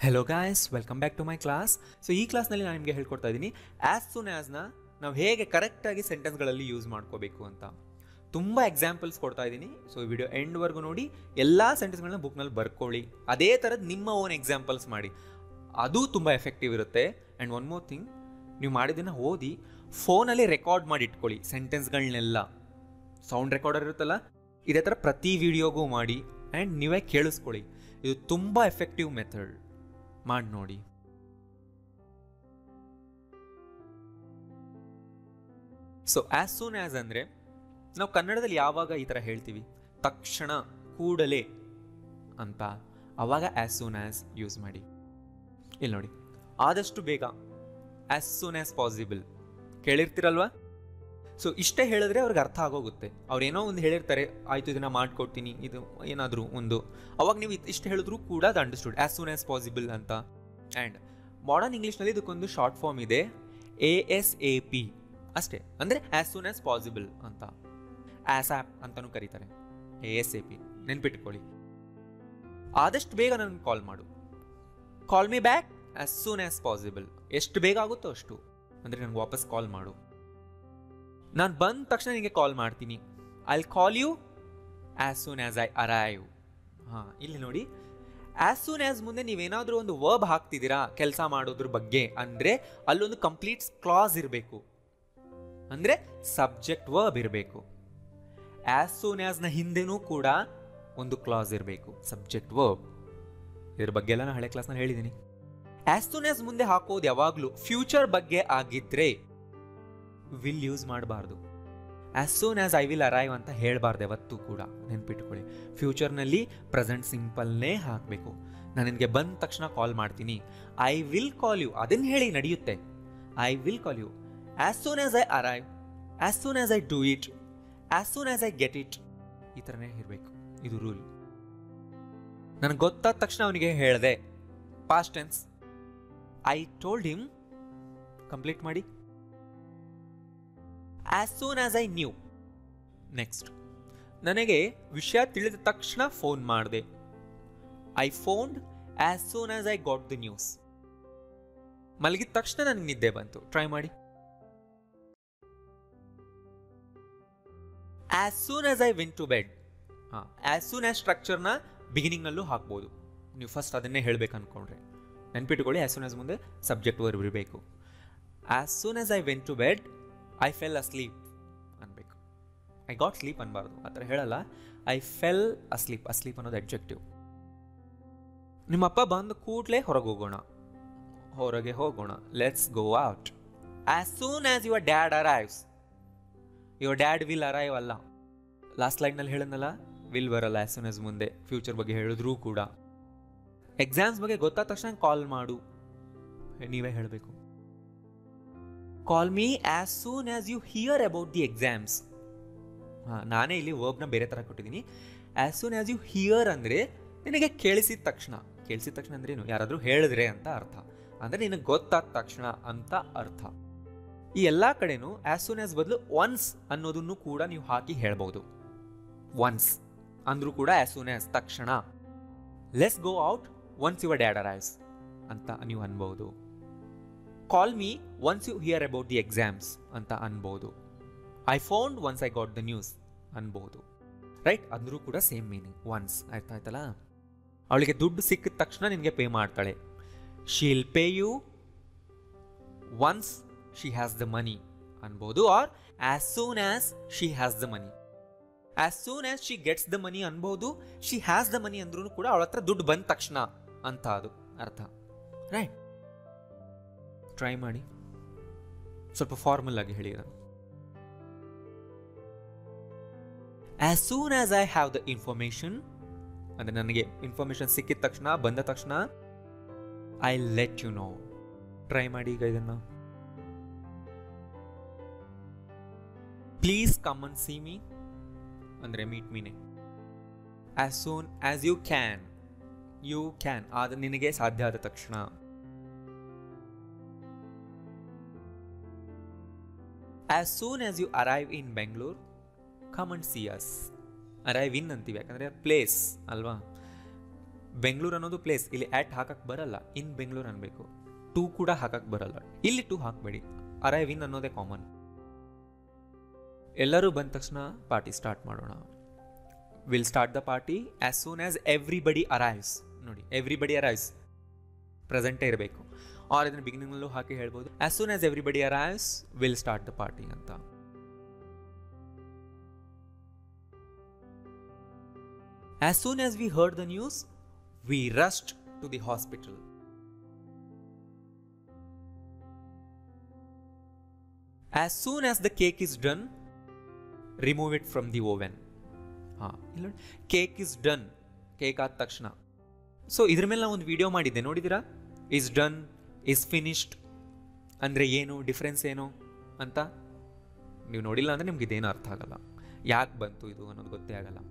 Hello guys, welcome back to my class. So ಈ ಕ್ಲಾಸ್ನಲ್ಲಿ ನಾನು ನಿಮಗೆ ಹೇಳ್ಕೊಡ್ತಾ ಇದ್ದೀನಿ ಆ್ಯಸ್ ಸೂನ್ ಆ್ಯಸ್ನ ನಾವು ಹೇಗೆ ಕರೆಕ್ಟಾಗಿ ಸೆಂಟೆನ್ಸ್ಗಳಲ್ಲಿ ಯೂಸ್ ಮಾಡ್ಕೋಬೇಕು ಅಂತ. ತುಂಬ ಎಕ್ಸಾಂಪಲ್ಸ್ ಕೊಡ್ತಾ ಇದ್ದೀನಿ. ಸೊ ಈ ವಿಡಿಯೋ ಎಂಡ್ವರೆಗೂ ನೋಡಿ, ಎಲ್ಲ ಸೆಂಟೆನ್ಸ್ಗಳನ್ನ ಬುಕ್ನಲ್ಲಿ ಬರ್ಕೊಳ್ಳಿ. ಅದೇ ಥರದ್ದು ನಿಮ್ಮ ಓನ್ ಎಕ್ಸಾಂಪಲ್ಸ್ ಮಾಡಿ, ಅದು ತುಂಬ ಎಫೆಕ್ಟಿವ್ ಇರುತ್ತೆ. ಆ್ಯಂಡ್ ಒನ್ ಮೋರ್ ಥಿಂಗ್, ನೀವು ಮಾಡಿದ್ದನ್ನು ಓದಿ ಫೋನಲ್ಲಿ ರೆಕಾರ್ಡ್ ಮಾಡಿ ಇಟ್ಕೊಳ್ಳಿ ಸೆಂಟೆನ್ಸ್ಗಳನ್ನೆಲ್ಲ. ಸೌಂಡ್ ರೆಕಾರ್ಡರ್ ಇರುತ್ತಲ್ಲ, ಇದೇ ಥರ ಪ್ರತಿ ವಿಡಿಯೋಗೂ ಮಾಡಿ ಆ್ಯಂಡ್ ನೀವೇ ಕೇಳಿಸ್ಕೊಳ್ಳಿ. ಇದು ತುಂಬ ಎಫೆಕ್ಟಿವ್ ಮೆಥಡ್, ಮಾಡಿ ನೋಡಿ. ಸೊ ಆ್ಯಸ್ ಸೂನ್ ಆ್ಯಸ್ ಅಂದರೆ ನಾವು ಕನ್ನಡದಲ್ಲಿ ಯಾವಾಗ ಈ ಥರ ಹೇಳ್ತೀವಿ, ತಕ್ಷಣ, ಕೂಡಲೇ ಅಂತ, ಆವಾಗ ಆ್ಯಸ್ ಸೂನ್ ಆ್ಯಸ್ ಯೂಸ್ ಮಾಡಿ. ಇಲ್ಲಿ ನೋಡಿ, ಆದಷ್ಟು ಬೇಗ, ಆ್ಯಸ್ ಸೂನ್ ಆ್ಯಸ್ ಪಾಸಿಬಲ್ ಕೇಳಿರ್ತೀರಲ್ವಾ. ಸೊ ಇಷ್ಟೇ ಹೇಳಿದ್ರೆ ಅವ್ರಿಗೆ ಅರ್ಥ ಆಗೋಗುತ್ತೆ. ಅವ್ರೇನೋ ಒಂದು ಹೇಳಿರ್ತಾರೆ, ಆಯಿತು ಇದನ್ನು ಮಾಡಿಕೊಡ್ತೀನಿ, ಇದು ಏನಾದರೂ ಒಂದು, ಅವಾಗ ನೀವು ಇಷ್ಟು ಹೇಳಿದ್ರು ಕೂಡ ಅದು understood, as soon as possible ಅಂತ. ಆ್ಯಂಡ್ ಮಾಡರ್ನ್ ಇಂಗ್ಲೀಷ್ನಲ್ಲಿ ಇದಕ್ಕೊಂದು ಶಾರ್ಟ್ ಫಾರ್ಮ್ ಇದೆ, ASAP ಅಷ್ಟೇ. ಅಂದರೆ ಆ್ಯಸ್ ಸೂನ್ ಆ್ಯಸ್ ಪಾಸಿಬಲ್ ಅಂತ, ASAP ಅಂತಲೂ ಕರೀತಾರೆ, ASAP ನೆನ್ಪಿಟ್ಕೊಳ್ಳಿ. ಆದಷ್ಟು ಬೇಗ ನನಗೆ ಕಾಲ್ ಮಾಡು, call me back as soon as possible. ಎಷ್ಟು ಬೇಗ ಆಗುತ್ತೋ ಅಷ್ಟು, ಅಂದರೆ ನನಗೆ ವಾಪಸ್ ಕಾಲ್ ಮಾಡು. ನಾನು ಬಂದ ತಕ್ಷಣ ನಿಮಗೆ ಕಾಲ್ ಮಾಡ್ತೀನಿ, I will call you as soon as I arrive. ಹಾಂ, ಇಲ್ಲಿ ನೋಡಿ, ಆ್ಯಸ್ ಸೂನ್ ಆ್ಯಸ್ ಮುಂದೆ ನೀವೇನಾದರೂ ಒಂದು ವರ್ಬ್ ಹಾಕ್ತಿದ್ದೀರಾ ಕೆಲಸ ಮಾಡೋದ್ರ ಬಗ್ಗೆ ಅಂದರೆ ಅಲ್ಲೊಂದು ಕಂಪ್ಲೀಟ್ ಕ್ಲಾಸ್ ಇರಬೇಕು, ಅಂದರೆ ಸಬ್ಜೆಕ್ಟ್ ವರ್ಬ್ ಇರಬೇಕು. ಆ್ಯಸ್ ಸೂನ್ ಆ್ಯಸ್ನ ಹಿಂದೆನೂ ಕೂಡ ಒಂದು ಕ್ಲಾಸ್ ಇರಬೇಕು, ಸಬ್ಜೆಕ್ಟ್ ವರ್ಬ್. ಇದ್ರ ಬಗ್ಗೆ ಎಲ್ಲ ನಾನು ಹಳೆ ಕ್ಲಾಸ್ನಲ್ಲಿ ಹೇಳಿದ್ದೀನಿ. ಆ್ಯಸ್ ಸೂನ್ ಆ್ಯಸ್ ಮುಂದೆ ಹಾಕೋದು ಯಾವಾಗಲೂ ಫ್ಯೂಚರ್ ಬಗ್ಗೆ ಆಗಿದ್ದರೆ ವಿಲ್ ಯೂಸ್ ಮಾಡಬಾರ್ದು. As soon as I will arrive ಅಂತ ಹೇಳಬಾರ್ದು ಯಾವತ್ತೂ ಕೂಡ, ನೆನ್ಪಿಟ್ಕೊಳ್ಳಿ. ಫ್ಯೂಚರ್ನಲ್ಲಿ ಪ್ರೆಸೆಂಟ್ ಸಿಂಪಲ್ನೇ ಹಾಕಬೇಕು. ನಾನು ನಿನಗೆ ಬಂದ ತಕ್ಷಣ ಕಾಲ್ ಮಾಡ್ತೀನಿ, ಐ ವಿಲ್ ಕಾಲ್ ಯು, ಅದನ್ನು ಹೇಳಿ ನಡೆಯುತ್ತೆ. I will call you as soon as I arrive, as soon as I do it, as soon as I get it. ಈ ಥರನೇ ಇರಬೇಕು, ಇದು ರೂಲ್. ನನಗೆ ಗೊತ್ತಾದ ತಕ್ಷಣ ಅವನಿಗೆ ಹೇಳಿದೆ, past tense, I told him. Complete ಮಾಡಿ, as soon as I knew. Next, ನನಗೆ ವಿಷಯ ತಿಳಿದ ತಕ್ಷಣ ಫೋನ್ ಮಾಡಿದೆ, I phoned as soon as I got the news. ಮಲಗಿದ ತಕ್ಷಣ ನನಗೆ ನಿದ್ದೆ ಬಂತು. ಟ್ರೈ ಮಾಡಿ, as soon as I went to bed. ಹಾಂ, ಆ್ಯಸ್ ಸೂನ್ ಆ್ಯಸ್ ಸ್ಟ್ರಕ್ಚರ್ನ ಬಿಗಿನಿಂಗ್ನಲ್ಲೂ ಹಾಕ್ಬೋದು. ನೀವು ಫಸ್ಟ್ ಅದನ್ನೇ ಹೇಳಬೇಕು ಅಂದ್ಕೊಂಡ್ರೆ ನೆನ್ಪಿಟ್ಕೊಳ್ಳಿ, ಆ್ಯಸ್ ಸೂನ್ ಆ್ಯಸ್ ಮುಂದೆ ಸಬ್ಜೆಕ್ಟ್ ವರ್ಬ್ ಇರಬೇಕು. As soon as I went to bed I fell asleep ಅನ್ಬೇಕು. ಐ ಗಾಟ್ ಸ್ಲೀಪ್ ಅನ್ಬಾರ್ದು, ಆ ಥರ ಹೇಳಲ್ಲ. ಐ ಫೆಲ್ ಅಸ್ಲೀಪ್, ಅಸ್ಲೀಪ್ ಅನ್ನೋದು ಅಡ್ಜೆಕ್ಟಿವ್. ನಿಮ್ಮಪ್ಪ ಬಂದ ಕೂಡಲೇ ಹೊರಗೆ ಹೋಗೋಣ, let's go out. As soon as your dad arrives. Your dad will arrive ಅಲ್ಲ, ಲಾಸ್ಟ್ ಲೈನ್ನಲ್ಲಿ ಹೇಳೋನಲ್ಲ, ವಿಲ್ ಬರಲ್ಲ ಆ್ಯಸ್ ಸೂನ್ ಆ್ಯಸ್ ಮುಂದೆ ಫ್ಯೂಚರ್ ಬಗ್ಗೆ ಹೇಳಿದ್ರೂ ಕೂಡ. ಎಕ್ಸಾಮ್ಸ್ ಬಗ್ಗೆ ಗೊತ್ತಾದ ತಕ್ಷಣ ಕಾಲ್ ಮಾಡು, ನೀವೇ ಹೇಳಬೇಕು. Call me as soon as you hear about the exams. ಹಾಂ, ನಾನೇ ಇಲ್ಲಿ ವರ್ಬ್ನ ಬೇರೆ ಥರ ಕೊಟ್ಟಿದ್ದೀನಿ. As soon as you hear ಅಂದರೆ ನಿನಗೆ ಕೇಳಿಸಿದ ತಕ್ಷಣ. ಕೇಳಿಸಿದ ತಕ್ಷಣ ಅಂದ್ರೆ ಏನು, ಯಾರಾದರೂ ಹೇಳಿದ್ರೆ ಅಂತ ಅರ್ಥ, ಅಂದರೆ ನಿನಗೆ ಗೊತ್ತಾದ ತಕ್ಷಣ ಅಂತ ಅರ್ಥ. ಈ ಎಲ್ಲ ಕಡೆನೂ ಆ್ಯಸ್ ಸೂನ್ ಆ್ಯಸ್ ಬದಲು ಒನ್ಸ್ ಅನ್ನೋದನ್ನು ಕೂಡ ನೀವು ಹಾಕಿ ಹೇಳ್ಬೋದು. ಒನ್ಸ್ ಅಂದರೂ ಕೂಡ ಆ್ಯಸ್ ಸೂನ್ ಆ್ಯಸ್ ತಕ್ಷಣ. Let's go out once your dad arrives ಅಂತ ನೀವು ಅನ್ಬೋದು. Call me once you hear about the exams ಅಂತ ಅನ್ಬೋದು. I found once I got the news ಅನ್ಬೋದು. ರೈಟ್, ಅಂದರೂ ಕೂಡ ಸೇಮ್ ಮೀನಿಂಗ್, ಒನ್ಸ್. ಆಯ್ತಲ್ಲ, ಅವಳಿಗೆ ದುಡ್ಡು ಸಿಕ್ಕಿದ ತಕ್ಷಣ ನಿನಗೆ ಪೇ ಮಾಡ್ತಾಳೆ. She'll pay you once she has the money ಅನ್ಬೋದು. Or as soon as she has the money. As soon as she gets the money ಅನ್ಬೋದು. ಶಿ ಹ್ಯಾಸ್ ದ ಮನಿ ಅಂದ್ರೂ ಕೂಡ ಅವಳ ಹತ್ರ ದುಡ್ಡು ಬಂದ ತಕ್ಷಣ ಅಂತ ಅದು ಅರ್ಥ. ರೈಟ್, ಟ್ರೈ ಮಾಡಿ, ಸ್ವಲ್ಪ ಫಾರ್ಮಲ್ ಆಗಿ ಹೇಳಿ. As soon as I have the information ಅಂದರೆ ನನಗೆ ಇನ್ಫಾರ್ಮೇಶನ್ ಸಿಕ್ಕಿದ ತಕ್ಷಣ, ಬಂದ ತಕ್ಷಣ, I let you know. Try ಮಾಡಿ ಈಗ ಇದನ್ನು. Please come and see me ಅಂದರೆ ಮೀಟ್ ಮೀನೆ. As soon as you can ಆದ ನಿನಗೆ ಸಾಧ್ಯ ಆದ ತಕ್ಷಣ. As soon as you arrive in Bengaluru, come and see us. Arrive in ಅಂತೀವಿ, ಯಾಕಂದರೆ ಪ್ಲೇಸ್ ಅಲ್ವಾ. ಬೆಂಗಳೂರು ಅನ್ನೋದು ಪ್ಲೇಸ್, ಇಲ್ಲಿ ಆಟ್ ಹಾಕಕ್ಕೆ ಬರಲ್ಲ, ಇನ್ ಬೆಂಗಳೂರು ಅನ್ಬೇಕು. ಟು ಕೂಡ ಹಾಕಕ್ಕೆ ಬರಲ್ಲ, ಇಲ್ಲಿ ಟು ಹಾಕಬೇಡಿ, ಅರೈವ್ ಇನ್ ಅನ್ನೋದೇ ಕಾಮನ್. ಎಲ್ಲರೂ ಬಂದ ತಕ್ಷಣ ಪಾರ್ಟಿ ಸ್ಟಾರ್ಟ್ ಮಾಡೋಣ. Will start the party as soon as everybody arrives. ನೋಡಿ, ಎವ್ರಿಬಡಿ ಅರೈವ್ಸ್ ಪ್ರೆಸೆಂಟೇ ಇರಬೇಕು. ಆರ್ ಇದನ್ನು ಬಿಗಿನಿಂಗ್ನಲ್ಲೂ ಹಾಕಿ ಹೇಳ್ಬೋದು, as soon as everybody arrives will start the party ಅಂತ. As soon as we heard the news, we rushed to the hospital. As soon as the cake is done, remove it from the oven. Cake is done. Cake ಆದ ತಕ್ಷಣ. So ಇದ್ರ ಮೇಲೆ ನಾವು ಒಂದು video ಮಾಡಿದ್ದೆ, ನೋಡಿದ್ದೀರಾ? Is done, is finished ಅಂದರೆ ಏನು, ಡಿಫ್ರೆನ್ಸ್ ಏನು ಅಂತ. ನೀವು ನೋಡಿಲ್ಲ ಅಂದರೆ ನಿಮ್ಗೆ ಇದೇನು ಅರ್ಥ ಆಗಲ್ಲ, ಯಾಕೆ ಬಂತು ಇದು ಅನ್ನೋದು ಗೊತ್ತೇ ಆಗಲ್ಲ.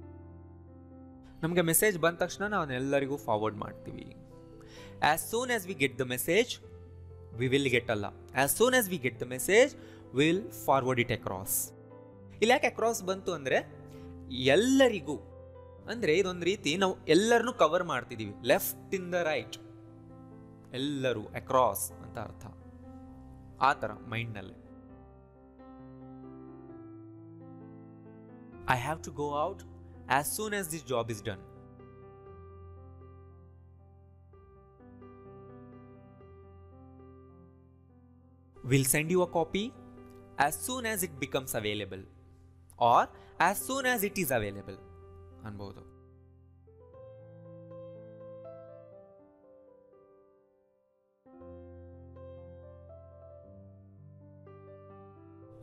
ನಮಗೆ ಮೆಸೇಜ್ ಬಂದ ತಕ್ಷಣ ನಾವು ಎಲ್ಲರಿಗೂ ಫಾರ್ವರ್ಡ್ ಮಾಡ್ತೀವಿ. As soon as we get the message we will get ಅಲ್ಲ, as soon as we get the message will forward it across. ಇಲ್ಲಿ ಯಾಕೆ ಅಕ್ರಾಸ್ ಬಂತು ಅಂದರೆ ಎಲ್ಲರಿಗೂ, ಅಂದರೆ ಇದೊಂದು ರೀತಿ ನಾವು ಎಲ್ಲರನ್ನೂ ಕವರ್ ಮಾಡ್ತಿದ್ದೀವಿ, ಲೆಫ್ಟ್ ಇನ್ ದ ರೈಟ್, ಎಲ್ಲರೂ ಅಕ್ರಾಸ್ ಅಂತ ಅರ್ಥ. ಆ ಥರ ಮೈಂಡ್ನಲ್ಲೇ I have to go out as soon as this job is done. We'll send you a copy as soon as it becomes available or as soon as it is available ಅನ್ಬೋದು.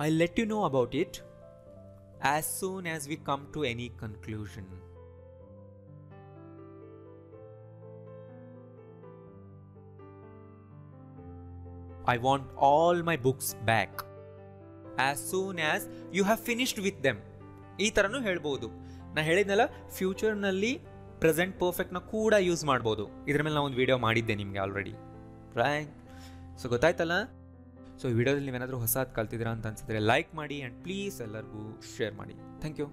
I'll let you know about it as soon as we come to any conclusion. I want all my books back as soon as you have finished with them. ಈ ಥರನೂ ಹೇಳ್ಬೋದು. ನಾನು ಹೇಳಿದ್ನಲ್ಲ, ಫ್ಯೂಚರ್ನಲ್ಲಿ present ಪರ್ಫೆಕ್ಟ್ನ ಕೂಡ use ಮಾಡ್ಬೋದು. ಇದ್ರ ಮೇಲೆ ನಾನು ಒಂದು ವಿಡಿಯೋ ಮಾಡಿದ್ದೆ ನಿಮಗೆ ಆಲ್ರೆಡಿ, ರೈಟ್? ಸೊ ಗೊತ್ತಾಯ್ತಲ್ಲ? ಸೊ ಈ ವಿಡಿಯೋದಲ್ಲಿ ನೀವೇನಾದರೂ ಹೊಸದು ಕಲ್ತಿದ್ದೀರಾ ಅಂತ ಅನ್ಸಿದ್ರೆ ಲೈಕ್ ಮಾಡಿ ಆ್ಯಂಡ್ ಪ್ಲೀಸ್ ಎಲ್ಲರಿಗೂ ಶೇರ್ ಮಾಡಿ. Thank you.